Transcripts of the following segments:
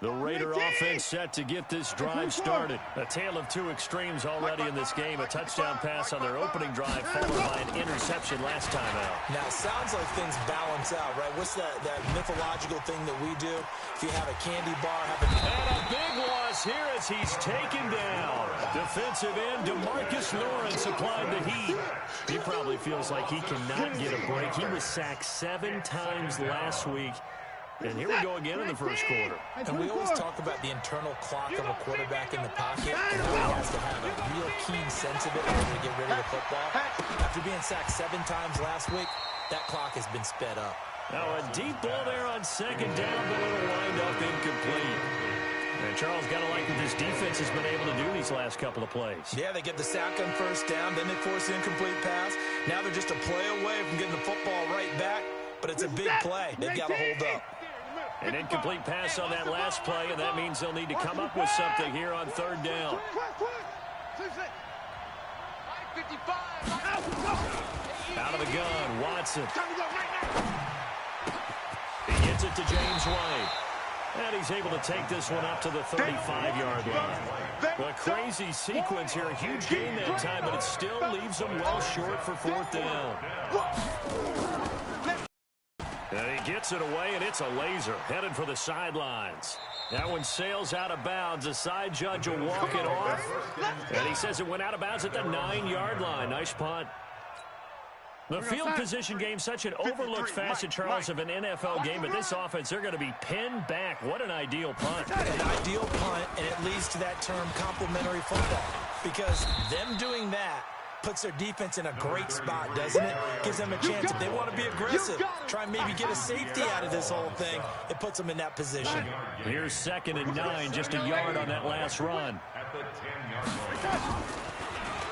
The Raider offense set to get this drive started. A tale of two extremes already in this game. A touchdown pass on their opening drive, followed by an interception last time out. Now, it sounds like things balance out, right? What's that mythological thing that we do? If you have a candy bar, And a big loss here as he's taken down. Defensive end DeMarcus Lawrence applied the heat. He probably feels like he cannot get a break. He was sacked 7 times last week. And here we go again in the first quarter. And we always talk about the internal clock of a quarterback in the pocket and how he has to have a real keen sense of it in order to get rid of the football. After being sacked 7 times last week, that clock has been sped up. Now a deep ball there on second down, but it'll wind up incomplete. And Charles got to like what this defense has been able to do these last couple of plays. Yeah, they get the sack on first down, then they force the incomplete pass. Now they're just a play away from getting the football right back, but it's a big play. They've got to hold up. An incomplete pass on that last play, and that means they'll need to come up with something here on third down. Out of the gun, Watson. He gets it to James White. And he's able to take this one up to the 35-yard line. A crazy sequence here. A huge gain that time, but it still leaves them well short for fourth down. And he gets it away, and it's a laser headed for the sidelines. That one sails out of bounds. The side judge will walk it off. And he says it went out of bounds at the 9-yard line. Nice punt. The field position game, such an overlooked facet, Charles, of an NFL game. But this offense, they're going to be pinned back. What an ideal punt. An ideal punt, and it leads to that term complementary football. Because them doing that puts their defense in a great spot, doesn't it? Gives them a chance. If they want to be aggressive, try and maybe get a safety out of this whole thing, it puts them in that position. Here's 2nd and 9, just a yard on that last run.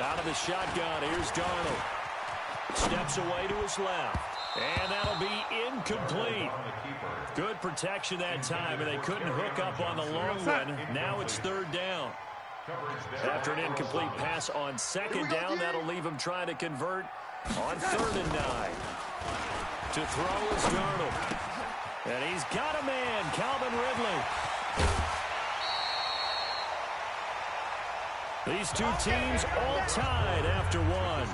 Out of the shotgun, here's Darnold. Steps away to his left. And that'll be incomplete. Good protection that time, and they couldn't hook up on the long one. Now it's third down. After an incomplete pass on second down, that'll leave him trying to convert on 3rd and 9. To throw is Darnold. And he's got a man, Calvin Ridley. These two teams all tied after one.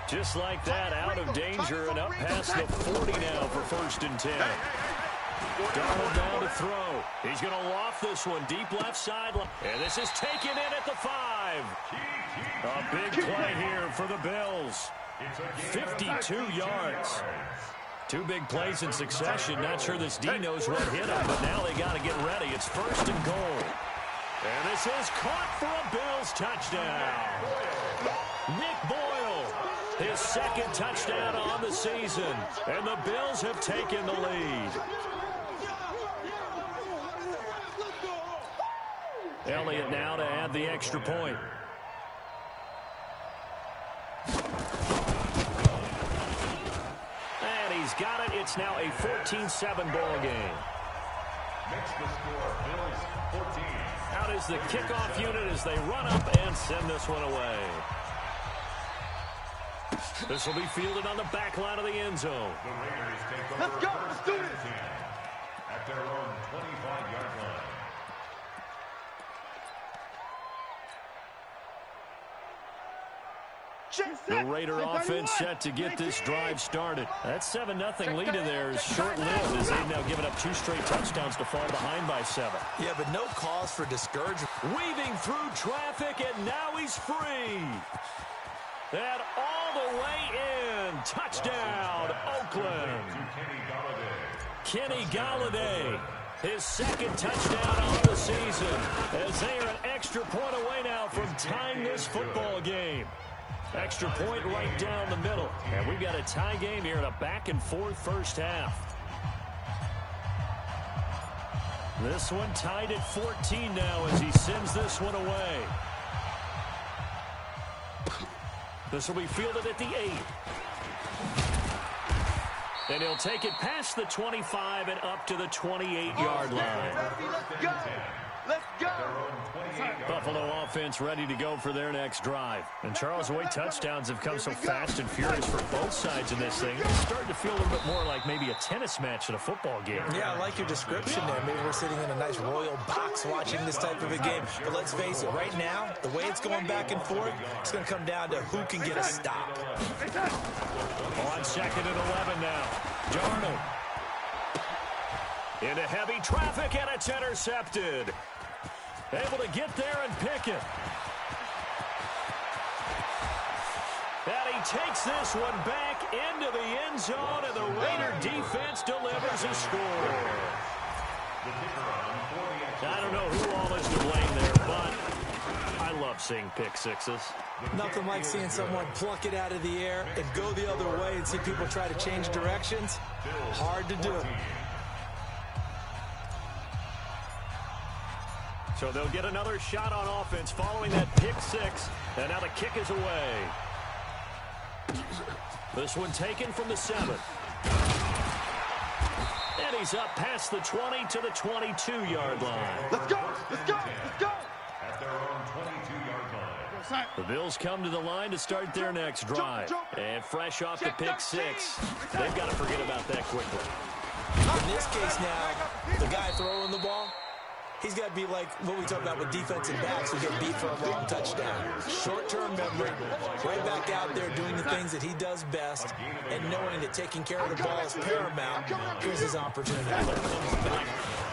Just like that, out of danger and up past the 40 now for 1st and 10. Darnold down to throw. He's going to loft this one deep left sideline. And this is taken in at the 5. A big play here for the Bills. 52 yards. 2 big plays in succession. Not sure this D knows what hit him, but now they got to get ready. It's 1st and goal. And this is caught for a Bills touchdown. Nick Boyle, his 2nd touchdown on the season. And the Bills have taken the lead. Elliott now to add the extra point. And he's got it. It's now a 14-7 ball game. Makes the score, Bills 14. Out is the kickoff unit as they run up and send this one away. This will be fielded on the back line of the end zone. The Raiders take over. Let's go. Let's do this. At their own 25-yard line. The Raider offense set to get this drive started. That 7-0 lead in there is short-lived as they've now given up 2 straight touchdowns to fall behind by 7. Yeah, but no cause for discouragement. Weaving through traffic, and now he's free. And all the way in. Touchdown, Oakland. Kenny Golladay, his 2nd touchdown on the season, as they are an extra point away now from tying this football game. Extra point right down the middle. And we've got a tie game here in a back-and-forth first half. This one tied at 14 now as he sends this one away. This will be fielded at the 8. And he'll take it past the 25 and up to the 28-yard line. Let's go. Let's Buffalo offense ready to go for their next drive. And Charles, the way touchdowns have come so fast and furious for both sides in this thing, it's starting to feel a little bit more like maybe a tennis match in a football game. Yeah, I like your description there. Maybe we're sitting in a nice royal box watching this type of a game. But let's face it, right now, the way it's going back and forth, it's going to come down to who can get a stop. On 2nd and 11 now. Darnold. Into heavy traffic, and it's intercepted. Able to get there and pick it. And he takes this one back into the end zone, and the Raider defense delivers a score. I don't know who all is to blame there, but I love seeing pick sixes. Nothing like seeing someone pluck it out of the air and go the other way and see people try to change directions. Hard to do. So they'll get another shot on offense following that pick six. And now the kick is away. This one taken from the 7. And he's up past the 20 to the 22-yard line. Let's go! Let's go! Let's go! At their own 22-yard line. The Bills come to the line to start their next drive. And fresh off the pick six, they've got to forget about that quickly. In this case now, the guy throwing the ball, he's got to be like what we talk about with defensive backs who get beat for a long touchdown. Short-term memory, right back out there doing the things that he does best, and knowing that taking care of the ball is paramount. Here's his opportunity. Back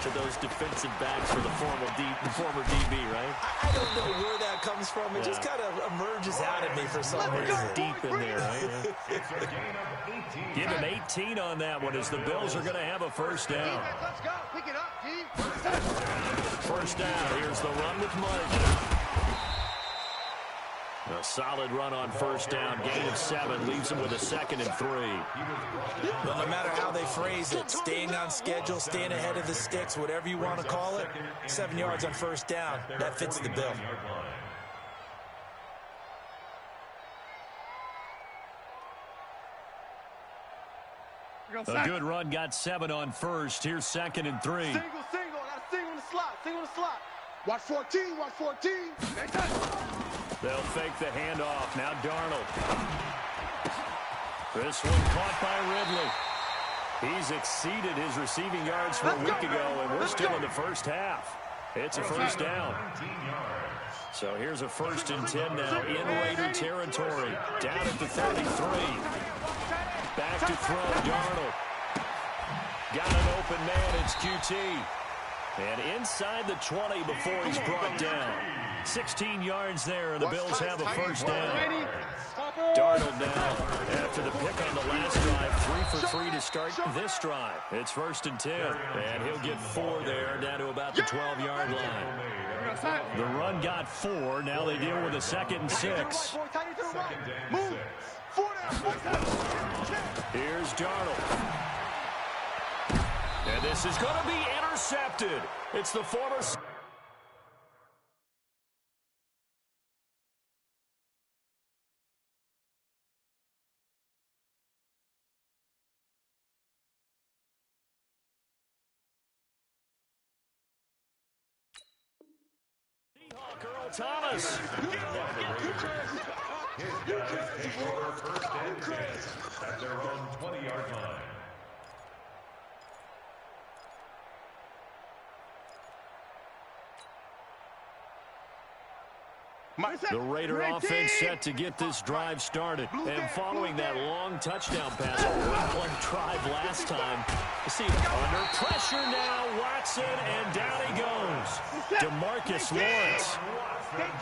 to those defensive backs for the former DB, right? I don't know where that comes from. It just kind of emerges out at me for some reason. Deep in there, right? Give him 18 on that one as the Bills are going to have a first down. Let's go! Pick it up, G! First down. Here's the run with Martin. A solid run on first down. Gain of 7 leaves him with a 2nd and 3. But no matter how they phrase it, staying on schedule, staying ahead of the sticks, whatever you want to call it, 7 yards on first down, that fits the bill. A good run, got 7 on first. Here's 2nd and 3. Single, got a single on the slot, single on the slot. Watch 14, watch 14. They'll fake the handoff. Now Darnold. This one caught by Ridley. He's exceeded his receiving yards from a week ago, and we're still in the first half. It's a first down. So here's a 1st and 10 now in Raider territory. Down at the 33. Back to throw, Darnold. Got an open man, it's QT. And inside the 20 before he's brought down. 16 yards there, and the Bills have a first down. Darnold now, after the pick on the last drive, 3 for 3 to start this drive. It's 1st and 10, and he'll get 4 there, down to about the 12-yard line. The run got 4, now they deal with a 2nd and 6. Move. 4 down. Here's Darnold. And this is going to be intercepted. It's the former... Earl Thomas. First and 10 at their own 20-yard line. The Raider offense set to get this drive started. And following that long touchdown pass, a one-play drive last time. You see, under pressure now, Watson, and down he goes. DeMarcus Lawrence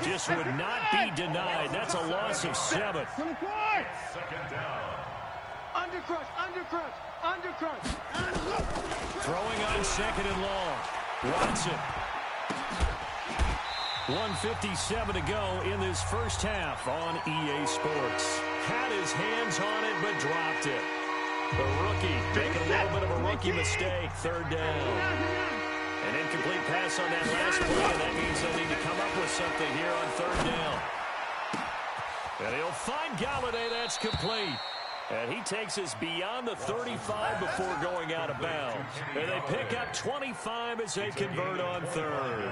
just would not be denied. That's a loss of 7. Second down. Undercrush. Throwing on 2nd and long. Watson. 1:57 to go in this first half on EA Sports. Had his hands on it, but dropped it. The rookie making a little bit of a rookie mistake. 3rd down. An incomplete pass on that last play, and that means they'll need to come up with something here on 3rd down. And he'll find Galladay. That's complete. And he takes us beyond the 35 before going out of bounds. And they pick up 25 as they convert on 3rd.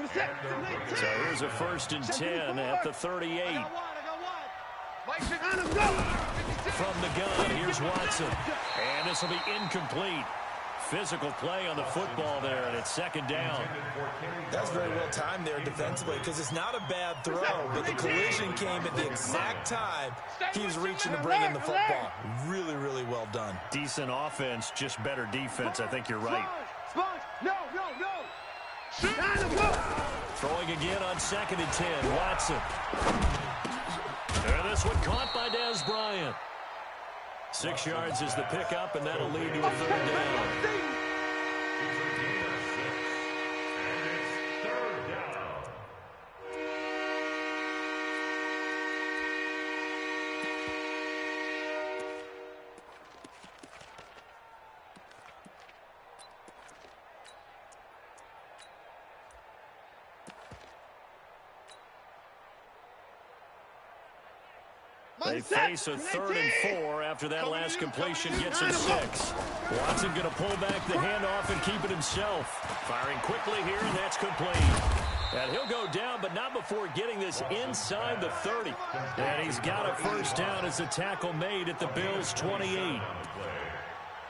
So here's a 1st and 10 at the 38. From the gun, here's Watson. And this will be incomplete. Physical play on the football there, and it's 2nd down. That's very well timed there defensively because it's not a bad throw, but the collision came at the exact time he was reaching to bring in the football. Really, really well done. Decent offense, just better defense. I think you're right. No. Throwing again on 2nd and 10, Watson. And this one caught by Dez Bryant. 6 yards is the pickup, and that'll lead to a 3rd down. They face a 3rd and 4 after that last completion gets him 6. Watson going to pull back the handoff and keep it himself. Firing quickly here, and that's complete. And he'll go down, but not before getting this inside the 30. And he's got a 1st down as the tackle made at the Bills' 28.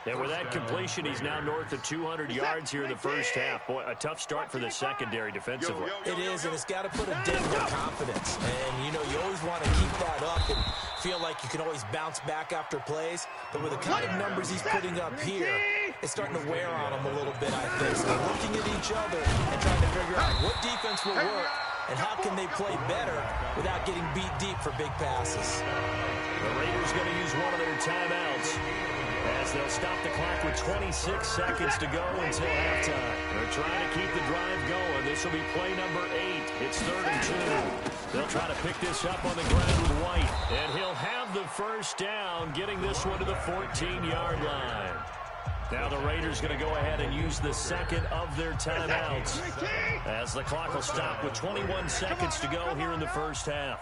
And with that completion, he's now north of 200 yards here in the 1st half. Boy, a tough start for the secondary defensively. It is, and it's got to put a dent in their confidence. And, you know, you always want to keep that up and feel like you can always bounce back after plays. But with the kind of numbers he's putting up here, it's starting to wear on him a little bit, I think. So they're looking at each other and trying to figure out what defense will work and how can they play better without getting beat deep for big passes. The Raiders going to use one of their timeouts, as they'll stop the clock with 26 seconds to go until halftime. They're trying to keep the drive going. This will be play number 8. It's 3rd and 2. They'll try to pick this up on the ground with White. And he'll have the 1st down, getting this one to the 14-yard line. Now the Raiders going to go ahead and use the 2nd of their timeouts, as the clock will stop with 21 seconds to go here in the 1st half.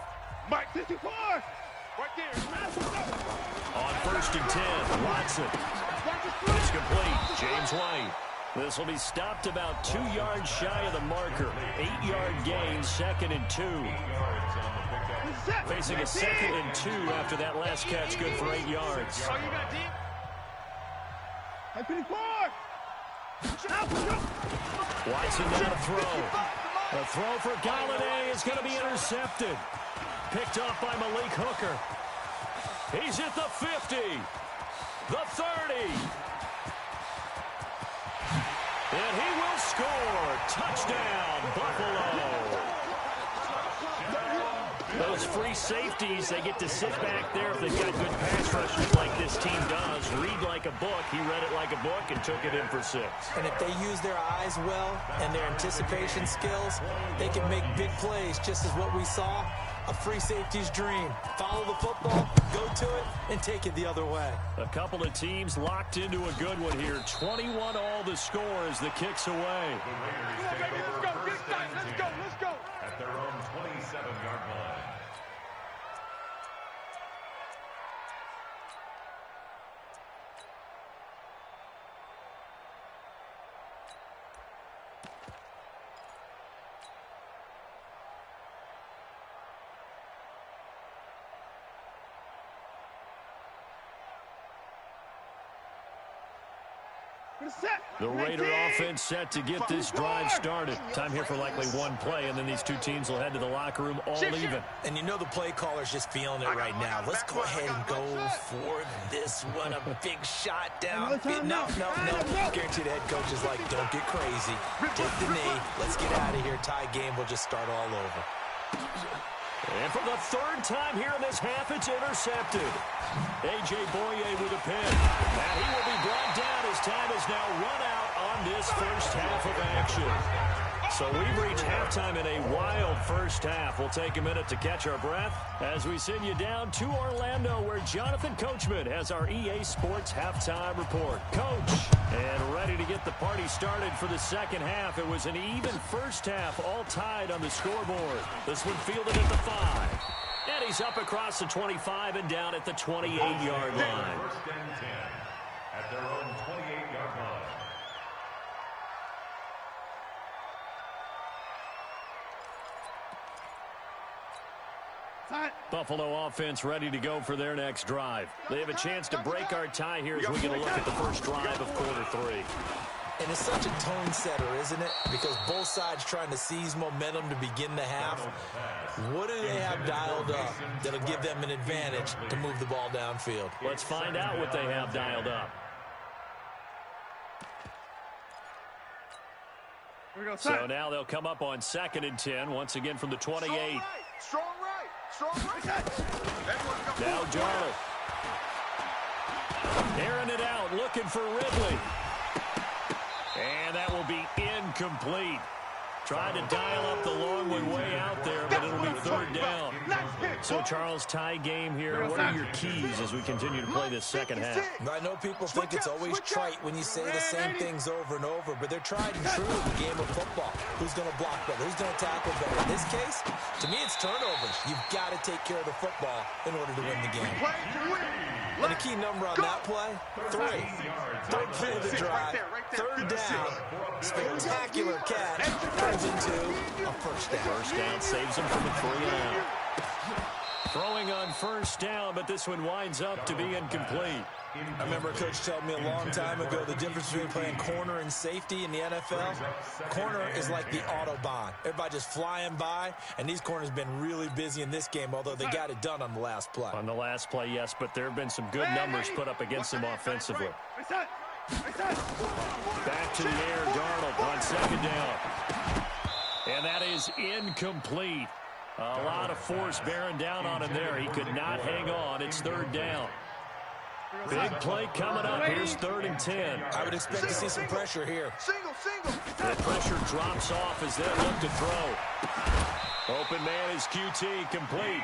Mike 54! Right there. On 1st and 10, Watson. It's complete. James White. This will be stopped about 2 yards shy of the marker. 8-yard gain, 2nd and 2. Facing a 2nd and 2 after that last catch, good for 8 yards. Watson down to throw. The throw for Galladay is going to be intercepted. Picked off by Malik Hooker. He's at the 50, the 30. And he will score. Touchdown, Buffalo. Those free safeties, they get to sit back there if they've got good pass rushers like this team does. Read like a book. He read it like a book and took it in for 6. And if they use their eyes well and their anticipation skills, they can make big plays, just as what we saw. A free safety's dream. Follow the football, go to it, and take it the other way. A couple of teams locked into a good one here. 21-all the score as the kick's away. Let's go. At their own 27-yard line. The Raider offense set to get this drive started. Time here for likely one play, and then these two teams will head to the locker room all even. And you know the play caller's just feeling it right now. Let's go ahead and go for this one. A big shot down. No. Guaranteed the head coach is like, don't get crazy. Take the knee. Let's get out of here. Tie game. We'll just start all over. And for the 3rd time here in this half, it's intercepted. A.J. Boye with a pin. And he will be brought down as time is now run out on this 1st half of action. So we've reached halftime in a wild 1st half. We'll take a minute to catch our breath as we send you down to Orlando, where Jonathan Coachman has our EA Sports halftime report. Coach, and ready to get the party started for the 2nd half. It was an even 1st half, all tied on the scoreboard. This one fielded at the 5. And he's up across the 25 and down at the 28-yard line. 1st and 10 at their own 28-yard line. Buffalo offense ready to go for their next drive. They have a chance to break our tie here as we get a look at the first drive of quarter 3. And it's such a tone setter, isn't it? Because both sides trying to seize momentum to begin the half. What do they have dialed up that'll give them an advantage to move the ball downfield? Let's find out what they have dialed up. So now they'll come up on 2nd and 10, once again from the 28. Strong right. Now Darnold. Airing it out, looking for Ridley. And that will be incomplete. Tried to dial up the long way out there, but it'll be 3rd down. So, Charles, tie game here. What are your keys as we continue to play this second half? I know people think it's always trite when you say the same things over and over, but they're tried and true in the game of football. Who's going to block better? Who's going to tackle better? In this case, to me, it's turnovers. You've got to take care of the football in order to win the game. And the key number on that play, 3. 3rd play of the drive, 3rd down, spectacular catch, turns into a first down. First down saves him from a 3-and-out. Throwing on first down, but this one winds up to be incomplete. I remember a coach told me a long time ago the difference between playing corner and safety in the NFL. Corner is like the Autobahn. Everybody just flying by, and these corners have been really busy in this game, although they got it done on the last play. On the last play, yes, but there have been some good numbers put up against them offensively. Back to the air, Darnold on 2nd down. And that is incomplete. A lot of force bearing down on him there. He could not hang on. It's 3rd down. Big play coming up. Here's 3rd and 10. I would expect to see some pressure here. The pressure drops off as they look to throw. Open man is QT, complete.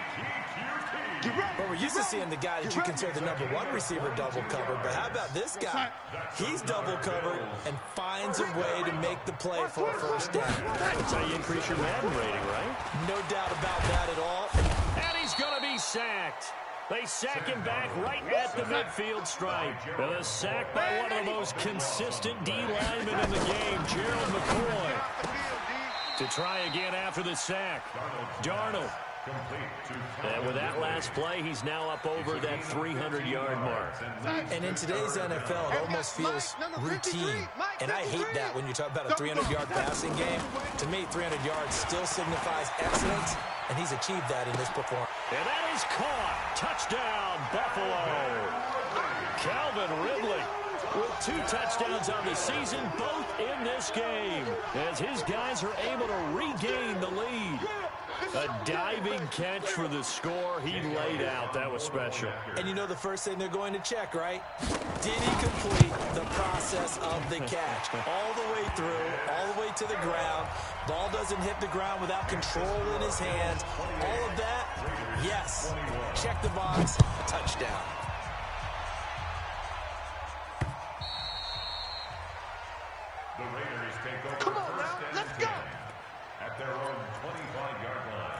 But we're used to seeing the guy that you consider the #1 receiver double covered. But how about this guy? He's double covered and finds a way to make the play for a first down. That's how you increase your Madden rating, right? No doubt about that at all. And he's going to be sacked. They sack him back right at the midfield stripe. And a sack by one of the most consistent D linemen in the game, Gerald McCoy. To try again after the sack. Darnold. And with that last play, he's now up over that 300-yard mark. And in today's NFL, it almost feels routine. And I hate that when you talk about a 300-yard passing game. To me, 300 yards still signifies excellence, and he's achieved that in this performance. And that is caught. Touchdown, Buffalo. Calvin Ridley with 2 touchdowns on the season, both in this game, as his guys are able to regain the lead. A diving catch for the score. He laid out. That was special. And you know the first thing they're going to check, right? Did he complete the process of the catch? All the way through, all the way to the ground. Ball doesn't hit the ground without control in his hands. All of that, yes. Check the box. Touchdown. The Raiders take over. Come on now, let's go. At their own 25-yard line.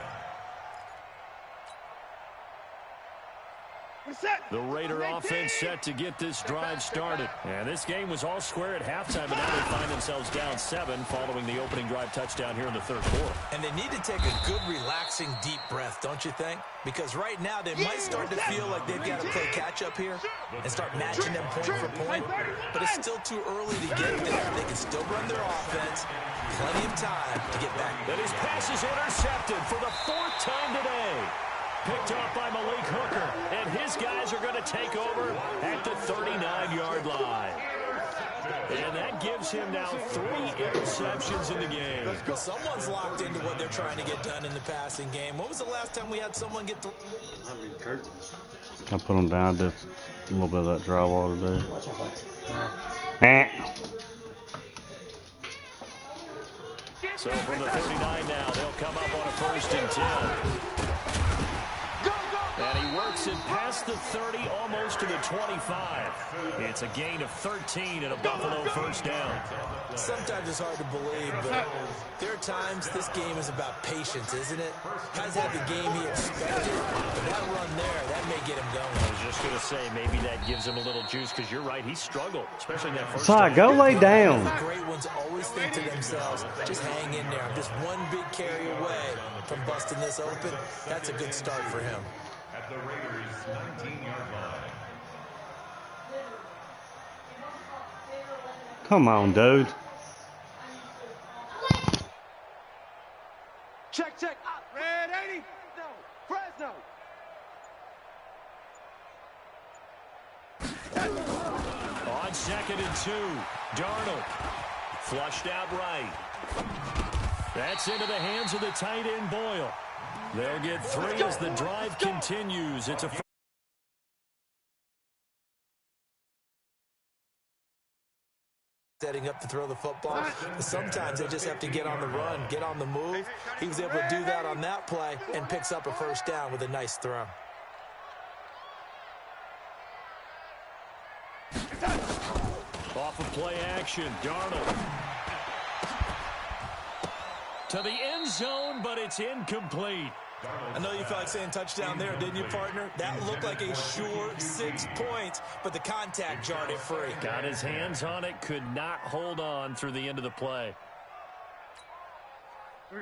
The Raider offense set to get this drive started. And this game was all square at halftime, and now they find themselves down 7 following the opening drive touchdown here in the 3rd quarter. And they need to take a good, relaxing, deep breath, don't you think? Because right now they might start to feel like they've got to play catch-up here and start matching them point for point. But it's still too early to get there. They can still run their offense. Plenty of time to get back. And his pass is intercepted for the 4th time today. Picked off by Malik Hooker, and his guys are going to take over at the 39-yard line. And that gives him now 3 interceptions in the game. Well, someone's locked into what they're trying to get done in the passing game. When was the last time we had someone get through? I put them down, did a little bit of that drywall today. So from the 39 now, they'll come up on a 1st and 10. And he works Makes it past the 30, almost to the 25. It's a gain of 13 and a Buffalo first down. Sometimes it's hard to believe, but there are times this game is about patience, isn't it? Has had the game he expected, but that run there, that may get him going. I was just going to say, maybe that gives him a little juice, because you're right, he struggled, especially in that first Sorry, go lay down. The great ones always think to themselves, just hang in there. I'm just one big carry away from busting this open. That's a good start for him. At the Raiders' 19-yard line. Come on, dude. Check, check. Red 80. No. Fresno. On 2nd and 2, Darnold flushed out right. That's into the hands of the tight end, Boyle. They'll get 3 as the drive continues. It's a setting up to throw the football. Sometimes they just have to get on the run, get on the move. He was able to do that on that play and picks up a first down with a nice throw. off of play action, Darnold. To the end zone, but it's incomplete. I know you felt like saying touchdown there, didn't you, partner? That looked like a sure 6 points, but the contact jarred it free. Got his hands on it, could not hold on through the end of the play.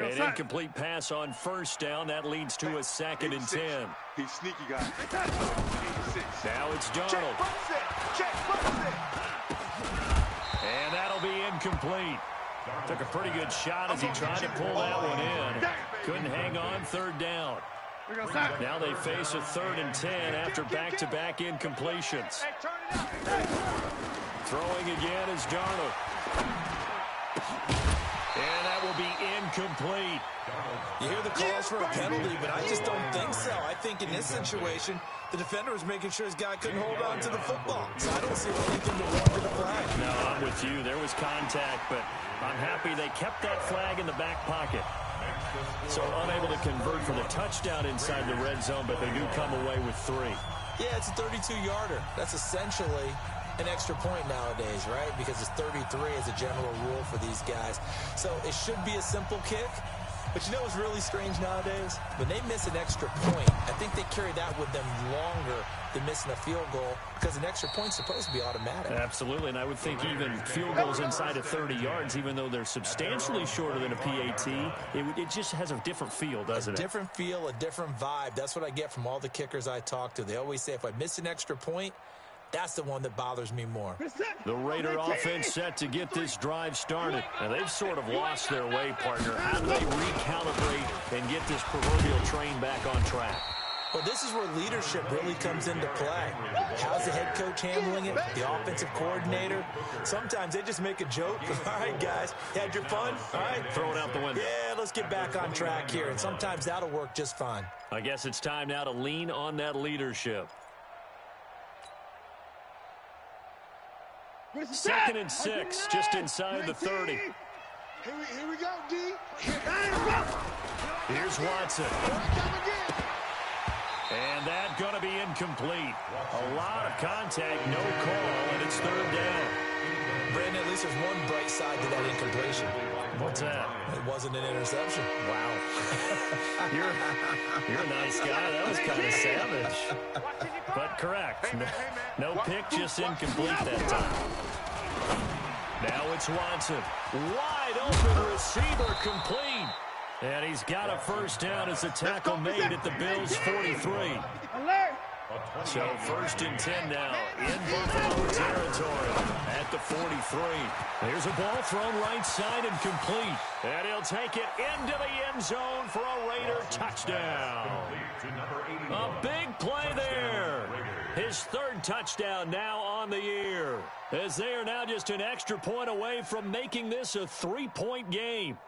An incomplete pass on first down. That leads to a 2nd and 10. He's sneaky, guy. Now it's Darnold. And that'll be incomplete. Took a pretty good shot as he tried to pull that one in. Couldn't hang on, 3rd down. Now they face a 3rd and 10 after back-to-back incompletions. Throwing again is Darnold. And that will be incomplete. You hear the calls for a penalty, but I just don't think so. I think in this situation, the defender was making sure his guy couldn't hold on to the football. So I don't see anything to warrant the flag. No, I'm with you. There was contact, but I'm happy they kept that flag in the back pocket. So unable to convert for the touchdown inside the red zone, but they do come away with 3. Yeah, it's a 32-yarder. That's essentially an extra point nowadays, right? Because it's 33 as a general rule for these guys. So it should be a simple kick. But you know what's really strange nowadays? When they miss an extra point, I think they carry that with them longer than missing a field goal because an extra point's supposed to be automatic. Absolutely, and I would think even field goals inside of 30 yards, even though they're substantially shorter than a PAT, it just has a different feel, doesn't it? A different feel, a different vibe. That's what I get from all the kickers I talk to. They always say if I miss an extra point, that's the one that bothers me more. The Raider offense set to get this drive started. And they've sort of lost their way, partner. How do they recalibrate and get this proverbial train back on track? Well, this is where leadership really comes into play. How's the head coach handling it? The offensive coordinator? Sometimes they just make a joke. All right, guys, you had your fun? All right. Throw it out the window. Yeah, let's get back on track here. And sometimes that'll work just fine. I guess it's time now to lean on that leadership. 2nd and 6, just inside the 30. Here we go, D. Here's Watson. And that's going to be incomplete. A lot of contact, no call, and it's 3rd down. Brandon, at least there's one bright side to that incompletion. What's that? It wasn't an interception. Wow. You're a nice guy. That was kind of savage. But correct. No pick, just incomplete that time. Now it's Watson. Wide open receiver, complete. And he's got a first down as the tackle made at the Bills' 43. So 1st and 10 now in Buffalo territory at the 43. There's a ball thrown right side and complete. And he'll take it into the end zone for a Raider touchdown. A big play there. His 3rd touchdown now on the year, as they are now just an extra point away from making this a 3-point game.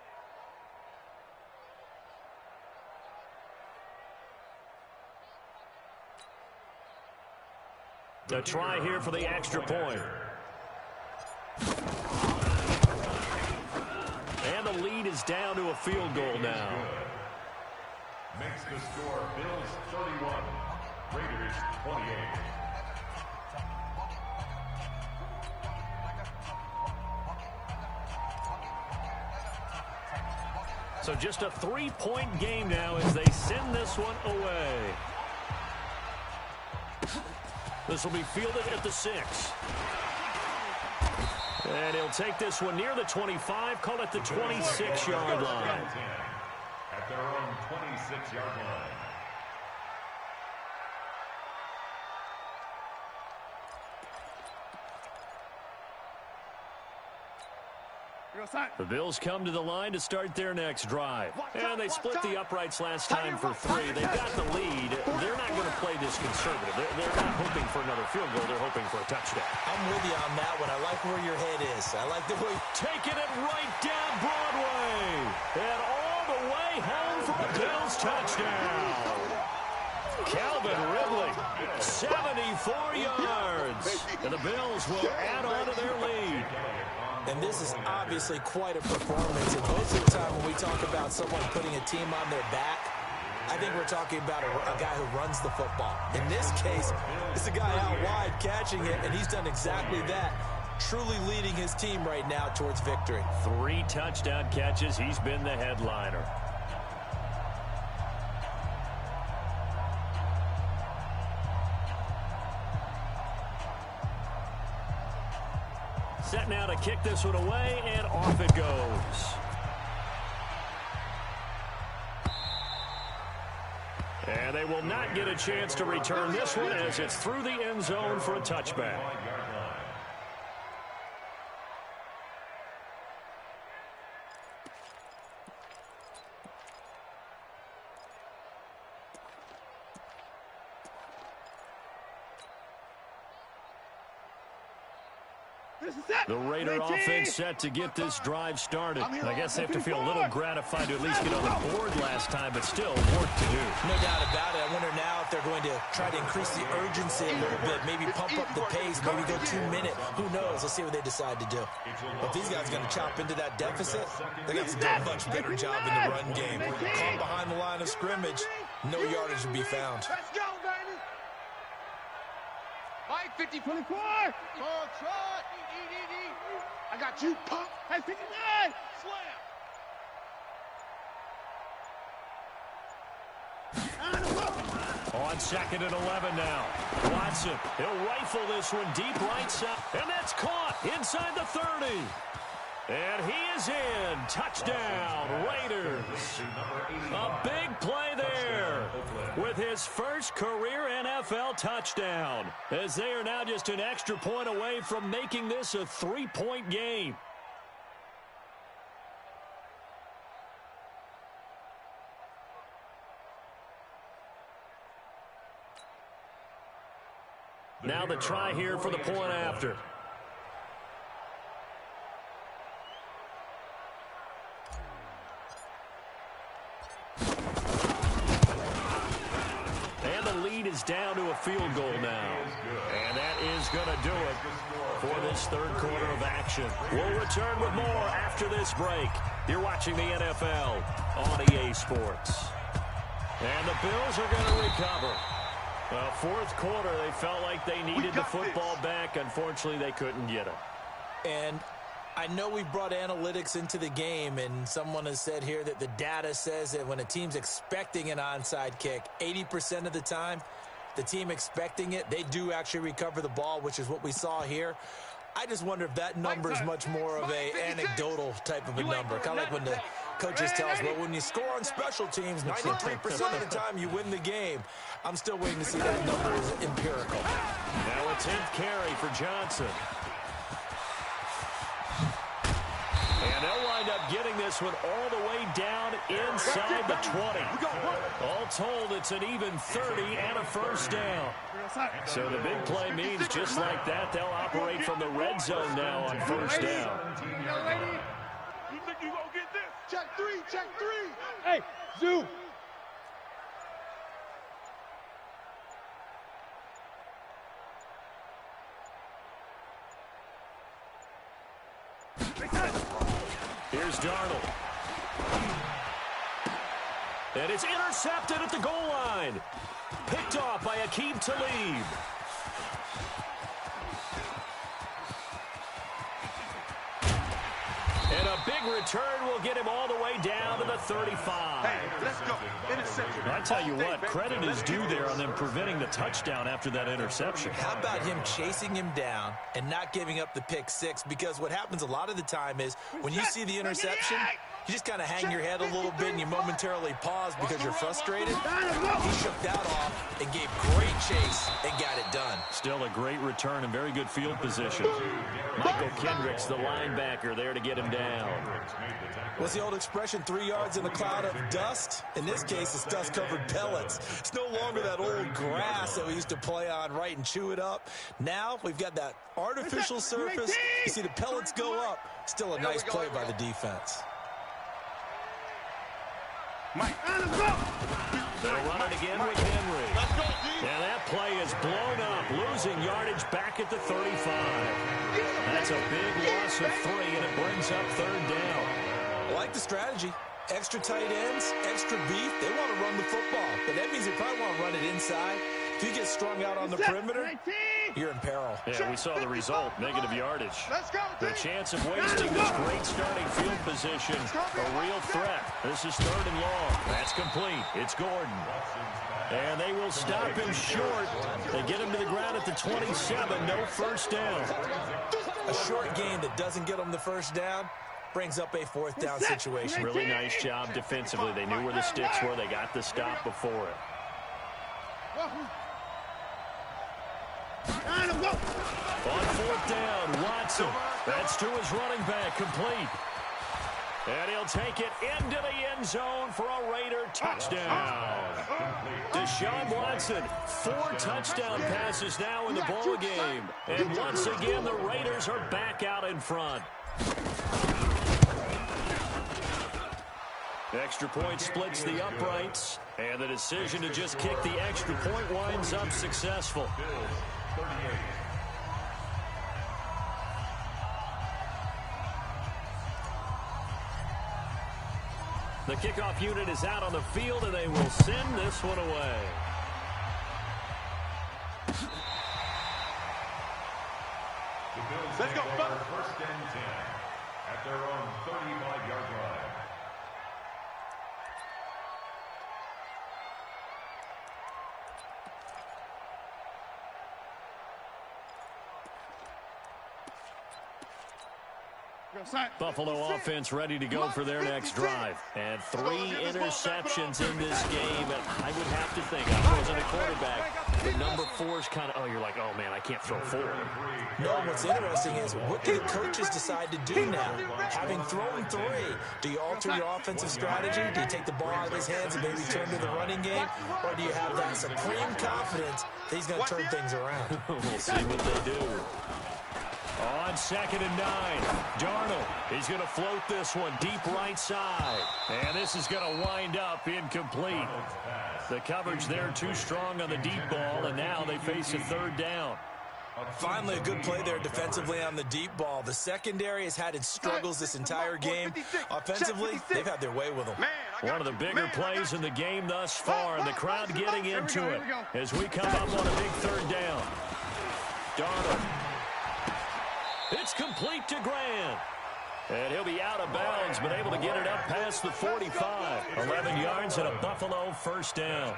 A try here for the extra point. And the lead is down to a field goal now. Makes the score Bills 31, Raiders 28. So just a 3-point game now as they send this one away. This will be fielded at the 6. And he'll take this one near the 25, call it the 26-yard line. At their own 26-yard line. The Bills come to the line to start their next drive. And they split the uprights last time for 3. They've got the lead. They're not going to play this conservative. They're not hoping for another field goal. They're hoping for a touchdown. I'm with you on that one. I like where your head is. I like the way taking it right down Broadway. And all the way home for a Bills touchdown. Calvin Ridley, 74 yards. And the Bills will add on to their lead. And this is obviously quite a performance. And most of the time when we talk about someone putting a team on their back, I think we're talking about a guy who runs the football. In this case, it's a guy out wide catching it, and he's done exactly that, truly leading his team right now towards victory. 3 touchdown catches. He's been the headliner. Set now to kick this one away, and off it goes. And they will not get a chance to return this one as it's through the end zone for a touchback. The Raider offense set to get this drive started. I guess they have to feel a little gratified to at least get on the board last time, but still work to do. No doubt about it. I wonder now if they're going to try to increase the urgency a little bit, maybe pump up the pace, maybe go 2-minute. Who knows? Let's see what they decide to do. If these guys are going to chop into that deficit, they're going to have to do a much better job in the run game. Caught behind the line of scrimmage, no yardage to be found. Let's go, baby! Mike, 50, 24! Trot! I got you, pump! Hey, 59! Slam! On 2nd and 11 now. Watson, he'll rifle this one deep right side. And that's caught inside the 30. And he is in. Touchdown, Raiders. A big play there with his first career NFL touchdown, as they are now just an extra point away from making this a 3-point game. Now the try here for the point after. Is down to a field goal now. And that is going to do it for this third quarter of action. We'll return with more after this break. You're watching the NFL on EA Sports. And the Bills are going to recover. Fourth quarter, they felt like they needed the football back. Unfortunately, they couldn't get it. And I know we brought analytics into the game, and someone has said here that the data says that when a team's expecting an onside kick, 80% of the time, the team expecting it, they do actually recover the ball, which is what we saw here. I just wonder if that number is much more of a anecdotal type of a number. Kind of like when the coaches tell us, well, when you score on special teams, 93% of the time you win the game. I'm still waiting to see that number is empirical. Now a 10th carry for Johnson. And they'll wind up getting this one all the way down inside the 20. All told, it's an even 30 and a first down. So the big play means just like that, they'll operate from the red zone now on first down. You think you gonna get this? Check 3, check 3. Hey, Zoo. Here's Darnold. And it's intercepted at the goal line. Picked off by Aqib Talib. And a big return will get him all the way down to the 35. Hey, let's go. Interception. I tell you what, credit is due there on them preventing the touchdown after that interception. How about him chasing him down and not giving up the pick six? Because what happens a lot of the time is when you see the interception, you just kind of hang your head a little bit and you momentarily pause because you're frustrated. He shook that off and gave great chase and got it done. Still a great return and very good field position. Michael Kendricks, the linebacker, there to get him down. What's the old expression, 3 yards in a cloud of dust? In this case, it's dust-covered pellets. It's no longer that old grass that we used to play on, right, and chew it up. Now we've got that artificial surface. You see the pellets go up. Still a nice play by the defense. They'll run it again with Henry. And that play is blown up, losing yardage back at the 35. That's a big loss of 3, and it brings up 3rd down. I like the strategy. Extra tight ends, extra beef. They want to run the football, but that means they probably want to run it inside. If you get strung out on the perimeter, you're in peril. Yeah, we saw the result, negative yardage. Let's go, The chance of wasting this great starting field position, a real threat. This is 3rd and long. That's complete. It's Gordon. And they will stop him short. They get him to the ground at the 27. No first down. A short gain that doesn't get them the first down brings up a 4th down situation. Really nice job defensively. They knew where the sticks were. They got the stop before it. On 4th down, Watson. That's to his running back, complete. And he'll take it into the end zone for a Raider touchdown. Deshaun Watson, 4 touchdown passes now in the ball game. And once again, the Raiders are back out in front. Extra point splits the uprights, and the decision to just kick the extra point winds up successful. The kickoff unit is out on the field, and they will send this one away. Let's go, Buck. 1st and 10 at their own 35-yard line. Buffalo offense ready to go for their next drive. And 3 interceptions in this game. And I would have to think, I wasn't a quarterback, but number 4 is kind of, oh, you're like, oh, man, I can't throw 4. No, what's interesting is what do the coaches decide to do now? Having thrown 3, do you alter your offensive strategy? Do you take the ball out of his hands and maybe turn to the running game? Or do you have that supreme confidence that he's going to turn things around? We'll see what they do. On 2nd and 9, Darnold, he's going to float this one deep right side. And this is going to wind up incomplete. The coverage there too strong on the deep ball, and now they face a 3rd down. Finally, a good play there defensively on the deep ball. The secondary has had its struggles this entire game. Offensively, they've had their way with them. One of the bigger plays in the game thus far, and the crowd getting into it as we come up on a big 3rd down. Darnold. It's complete to Grant. And he'll be out of bounds, but able to get it up past the 45. 11 yards and a Buffalo 1st down.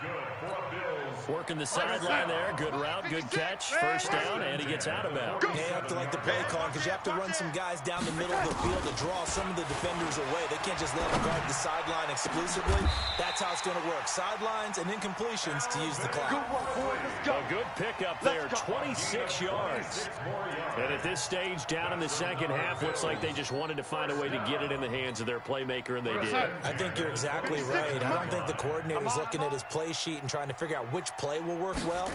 Working the sideline there. Good route, good catch. 1st down, and he gets out of bounds. Yeah, you have to like the play call because you have to run some guys down the middle of the field to draw some of the defenders away. They can't just let them guard the sideline exclusively. That's how it's going to work. Sidelines and incompletions to use the clock. A good pickup there, 26 yards. And at this stage, down in the second half, looks like they just wanted to find a way to get it in the hands of their playmaker, and they did. I think you're exactly right. I don't think the coordinator's looking at his play sheet and trying to figure out which play will work well.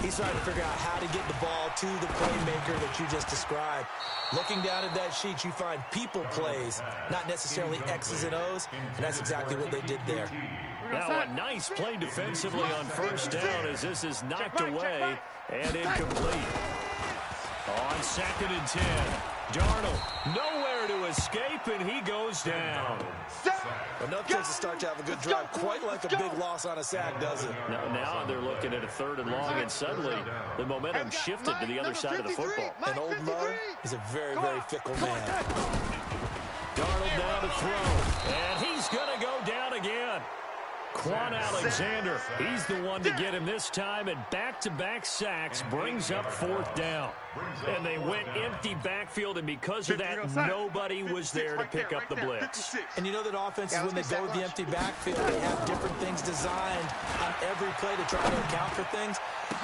He's trying to figure out how to get the ball to the playmaker that you just described. Looking down at that sheet, you find people plays, not necessarily X's and O's, and that's exactly what they did there. Now a nice play defensively on 1st down as this is knocked away and incomplete. On 2nd and 10, Darnold, nowhere to escape, and he goes down. Enough chance to start to have a good drive, quite like a big loss on a sack, does it? Now they're looking at a 3rd and long, and suddenly the momentum shifted to the other side of the football. And old Mo is a very, very fickle man. Darnold now to throw, and he's going to go down again. Quan Alexander, he's the one to get him this time, and back-to-back sacks brings up 4th down. And they went empty backfield, and because of that, nobody was there to pick up the blitz. And you know that offenses, when they go with the empty backfield, they have different things designed on every play to try to account for things.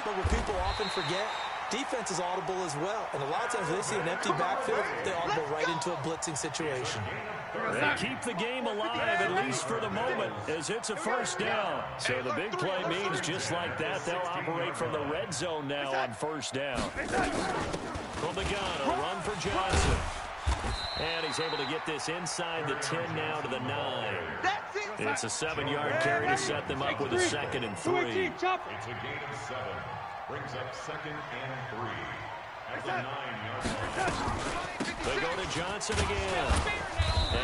But what people often forget, defense is audible as well. And a lot of times when they see an empty backfield, they audible right into a blitzing situation. They keep the game alive, at least for the moment, as it's a 1st down. So the big play means just like that, they'll operate from the red zone now on 1st down. From the gun, a run for Johnson. And he's able to get this inside the 10 now to the 9. It's a 7-yard carry to set them up with a 2nd and 3. It's a gain of 7. Brings up 2nd and 3. At the 9-yard line. They go to Johnson again.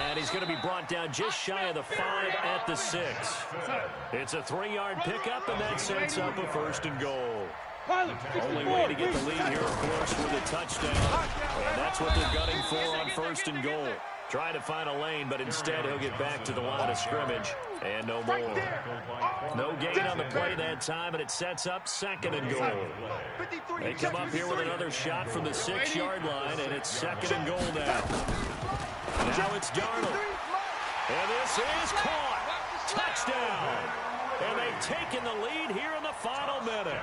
And he's going to be brought down just shy of the 5 at the 6. It's a 3-yard pickup, and that sets up a 1st and goal. Only way to get the lead here, of course, with a touchdown. And that's what they're gunning for on 1st and goal. Trying to find a lane, but instead he'll get back to the line of scrimmage. And no more. No gain on the play that time, and it sets up 2nd and goal. They come up here with another shot from the 6-yard line, and it's 2nd and goal now. Now it's Darnold. And this is caught. Touchdown. And they've taken the lead here in the final minute.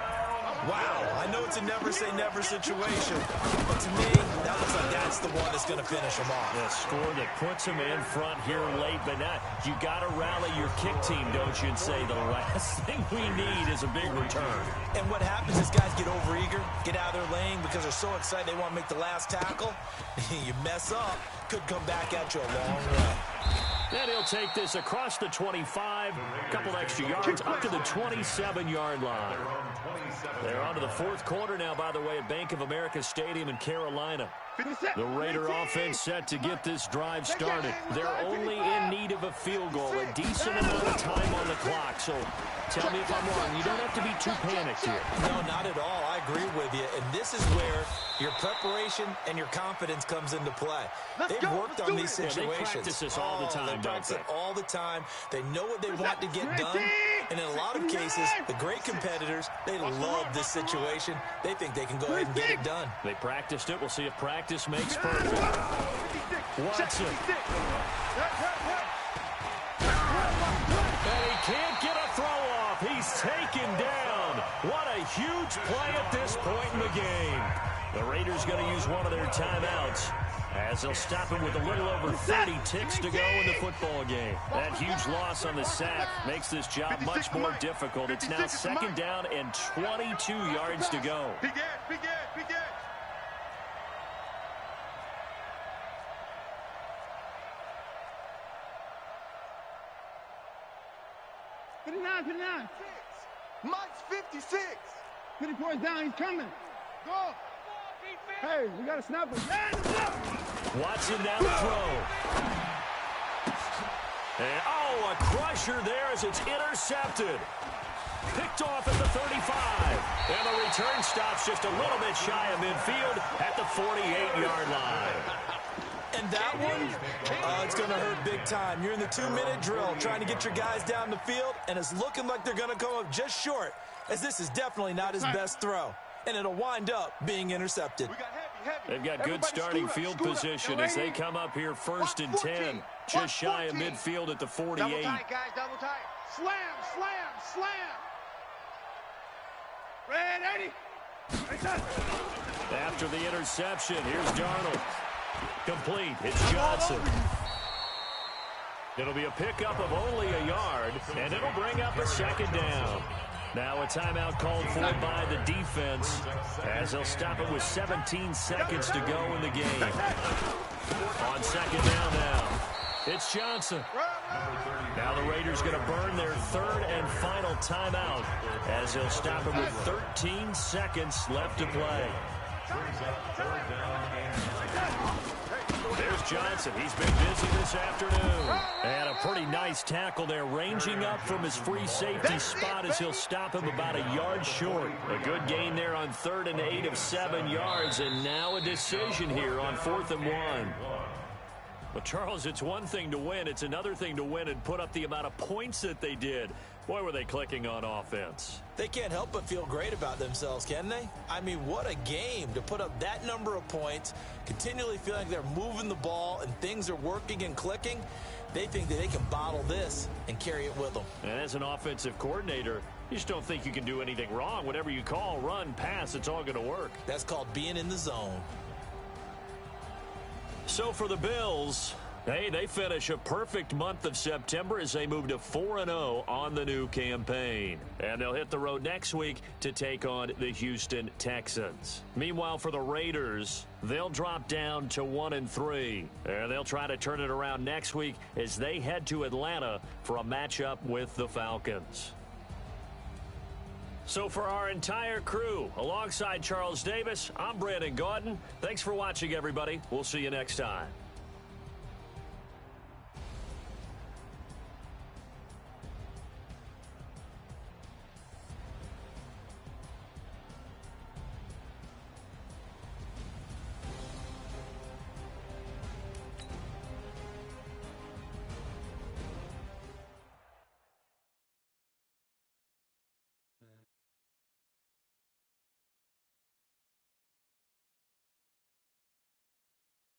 Wow, I know it's a never-say-never situation, but to me, that looks like that's the one that's going to finish them off. A score that puts them in front here late, but now you got to rally your kick team, don't you, and say the last thing we need is a big return. And what happens is guys get overeager, get out of their lane because they're so excited they want to make the last tackle. You mess up, could come back at you a long way. Then he'll take this across the 25, a couple extra yards, up to the 27-yard line. They're on to the 4th quarter now, by the way, at Bank of America Stadium in Carolina. The Raider offense set to get this drive started. They're only in need of a field goal, a decent amount of time on the clock. So tell me if I'm wrong. You don't have to be too panicked here. No, not at all. I agree with you. And this is where your preparation and your confidence comes into play. They've worked on these situations. They practice this all the time, they practice it all the time. They know what they want to get done. And in a lot of cases, the great competitors, they love this situation. They think they can go ahead and get it done. They practiced it. We'll see if practice makes perfect. Watson. And he can't get a throw off. He's taken down. What a huge play at this point in the game. The Raiders going to use one of their timeouts as they'll stop him with a little over 30 ticks to go in the football game. That huge loss on the sack makes this job much more difficult. It's now 2nd down and 22 yards to go. Mike's 56. 54 is down. He's coming. Go. Hey, we got to snap him. Watson now to throw. And, a crusher there as it's intercepted. Picked off at the 35. And the return stops just a little bit shy of midfield at the 48-yard line. And that one, it's going to hurt big time. You're in the 2-minute drill trying to get your guys down the field, and it's looking like they're going to come up just short, as this is definitely not his best throw. And it'll wind up being intercepted. They've got good starting field position as they come up here 1st and 10, just shy of midfield at the 48. Double tight, guys, double tight. Slam, slam, slam. Ready? After the interception, here's Darnold. Complete. It's Johnson. It'll be a pickup of only a yard, and it'll bring up a 2nd down. Now a timeout called for by the defense as they'll stop it with 17 seconds to go in the game. On 2nd down now, it's Johnson. Now the Raiders going to burn their 3rd and final timeout as they'll stop it with 13 seconds left to play. brings up 3rd down and 9. There's Johnson. He's been busy this afternoon. And a pretty nice tackle there, ranging up from his free safety spot as he'll stop him about a yard short. A good gain there on 3rd and 8 of 7 yards, and now a decision here on 4th and 1. Well, Charles, it's one thing to win. It's another thing to win and put up the amount of points that they did. Boy, were they clicking on offense. They can't help but feel great about themselves, can they? I mean, what a game to put up that number of points, continually feeling like they're moving the ball and things are working and clicking. They think that they can bottle this and carry it with them. And as an offensive coordinator, you just don't think you can do anything wrong. Whatever you call, run, pass, it's all going to work. That's called being in the zone. So for the Bills, hey, they finish a perfect month of September as they move to 4-0 on the new campaign. And they'll hit the road next week to take on the Houston Texans. Meanwhile, for the Raiders, they'll drop down to 1-3. And they'll try to turn it around next week as they head to Atlanta for a matchup with the Falcons. So for our entire crew, alongside Charles Davis, I'm Brandon Gaudin. Thanks for watching, everybody. We'll see you next time.